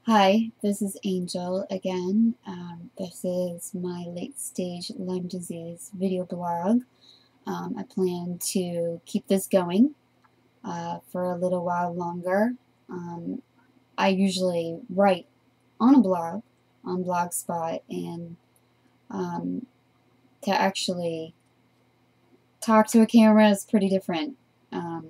Hi, this is Angel again. This is my late stage Lyme disease video blog. I plan to keep this going for a little while longer. Um, I usually write on a blog, on Blogspot, and um, to actually talk to a camera is pretty different. Um,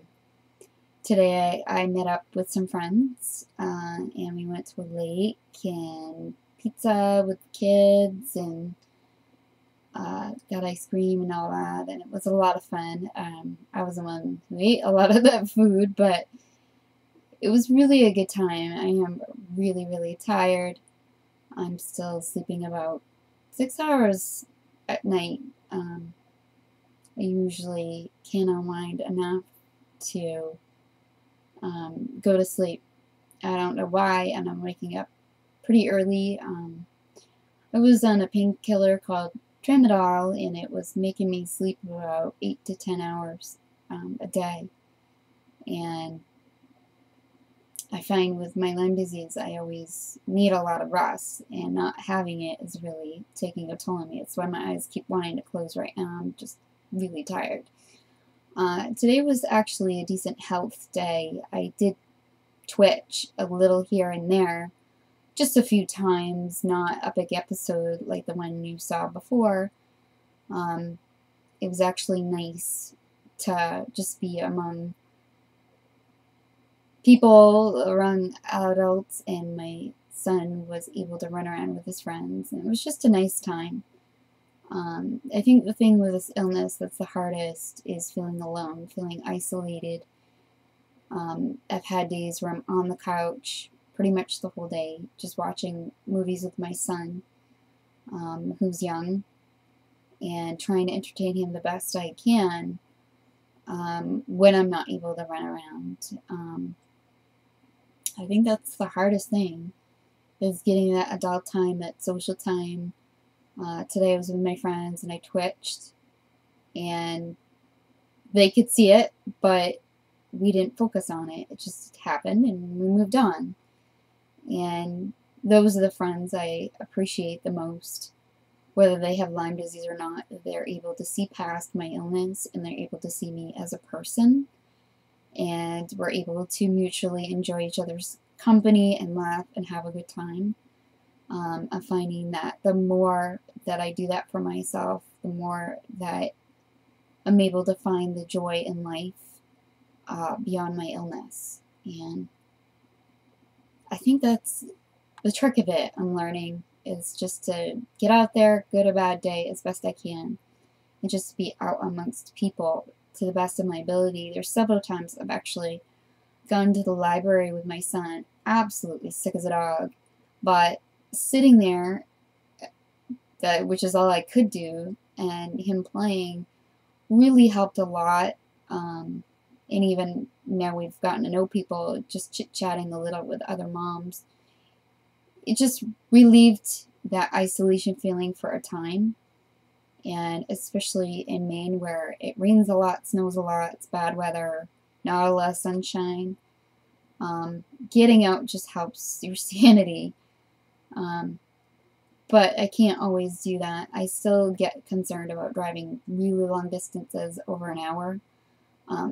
Today I met up with some friends and we went to a lake and pizza with the kids and got ice cream and all that, and it was a lot of fun. I was the one who ate a lot of that food, but it was really a good time. I am really, really tired. I'm still sleeping about 6 hours at night. I usually can't unwind enough to go to sleep. I don't know why, and I'm waking up pretty early. I was on a painkiller called Tramadol, and it was making me sleep about 8 to 10 hours a day. And I find with my Lyme disease, I always need a lot of rest, and not having it is really taking a toll on me. It's why my eyes keep wanting to close right now. I'm just really tired. Today was actually a decent health day. I did twitch a little here and there, just a few times, not a big episode like the one you saw before. It was actually nice to just be among people, around adults, and my son was able to run around with his friends, and it was just a nice time. I think the thing with this illness that's the hardest is feeling alone, feeling isolated. I've had days where I'm on the couch pretty much the whole day, just watching movies with my son, who's young, and trying to entertain him the best I can when I'm not able to run around. I think that's the hardest thing, is getting that adult time, that social time. Today I was with my friends and I twitched, and they could see it, but we didn't focus on it. It just happened and we moved on. And those are the friends I appreciate the most, whether they have Lyme disease or not. They're able to see past my illness, and they're able to see me as a person, and we're able to mutually enjoy each other's company and laugh and have a good time. I'm finding that the more that I do that for myself, the more that I'm able to find the joy in life beyond my illness. And I think that's the trick of it, I'm learning, is just to get out there, good or bad day, as best I can, and just be out amongst people to the best of my ability. There's several times I've actually gone to the library with my son, absolutely sick as a dog, but sitting there, which is all I could do, and him playing really helped a lot. And even now we've gotten to know people, just chit-chatting a little with other moms. It just relieved that isolation feeling for a time. And especially in Maine, where it rains a lot, snows a lot, it's bad weather, not a lot of sunshine. Getting out just helps your sanity. But I can't always do that. I still get concerned about driving really long distances, over an hour.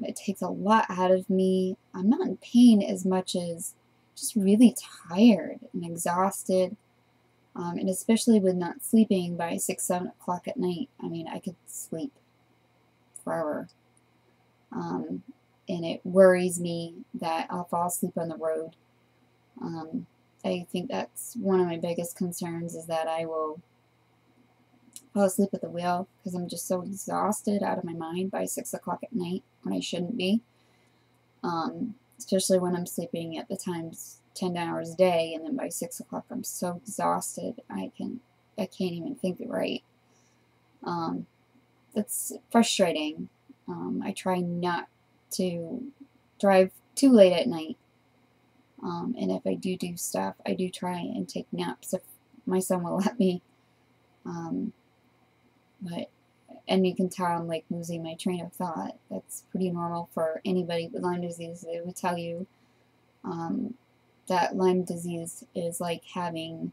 It takes a lot out of me. I'm not in pain as much as just really tired and exhausted. And especially with not sleeping by 6, 7 o'clock at night. I mean, I could sleep forever. And it worries me that I'll fall asleep on the road. I think that's one of my biggest concerns, is that I will fall asleep at the wheel because I'm just so exhausted out of my mind by 6 o'clock at night when I shouldn't be. Especially when I'm sleeping at the times 10 hours a day, and then by 6 o'clock I'm so exhausted I can't even think right. That's frustrating. I try not to drive too late at night. And if I do stuff, I do try and take naps if my son will let me. And you can tell I'm like losing my train of thought. That's pretty normal for anybody with Lyme disease. They would tell you that Lyme disease is like having,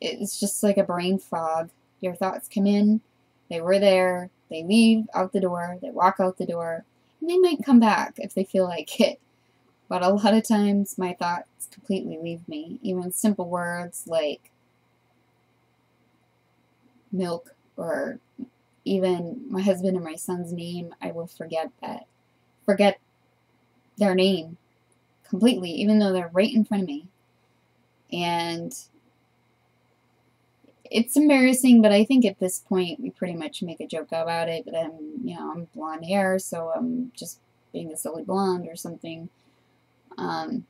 it's just like a brain fog. Your thoughts come in, they were there, they leave out the door, they walk out the door, and they might come back if they feel like it. But a lot of times my thoughts completely leave me. Even simple words like milk, or even my husband and my son's name, I will forget their name completely, even though they're right in front of me. And it's embarrassing, but I think at this point we pretty much make a joke about it. But I'm blonde hair, so I'm just being a silly blonde or something. I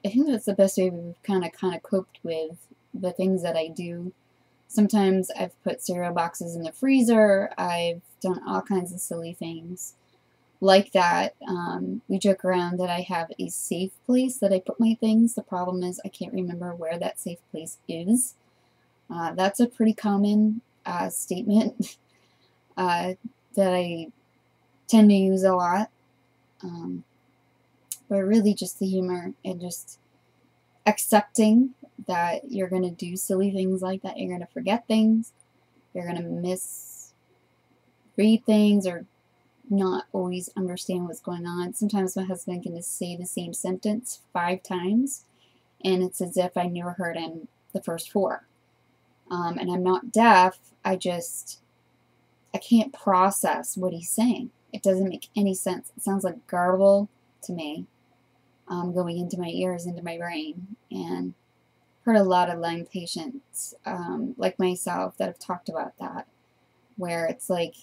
think that's the best way we've kind of coped with the things that I do. Sometimes I've put cereal boxes in the freezer. I've done all kinds of silly things like that. We joke around that I have a safe place that I put my things. The problem is I can't remember where that safe place is. That's a pretty common statement that I tend to use a lot. But really just the humor and just accepting that you're going to do silly things like that. You're going to forget things. You're going to misread things or not always understand what's going on. Sometimes my husband can just say the same sentence 5 times, and it's as if I never heard him the first 4. And I'm not deaf, I can't process what he's saying. It doesn't make any sense. It sounds like garble to me, going into my ears, into my brain. And I've heard a lot of Lyme patients, like myself, that have talked about that, where it's like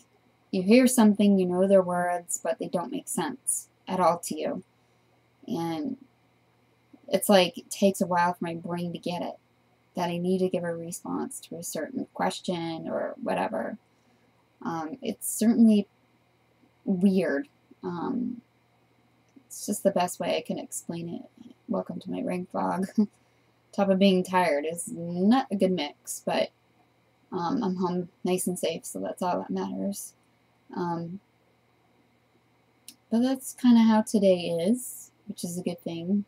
you hear something, you know their words, but they don't make sense at all to you. And it's like it takes a while for my brain to get it, that I need to give a response to a certain question or whatever. It's certainly weird. It's just the best way I can explain it. Welcome to my brain fog. Top of being tired is not a good mix, but I'm home nice and safe, so that's all that matters. But that's kind of how today is, which is a good thing.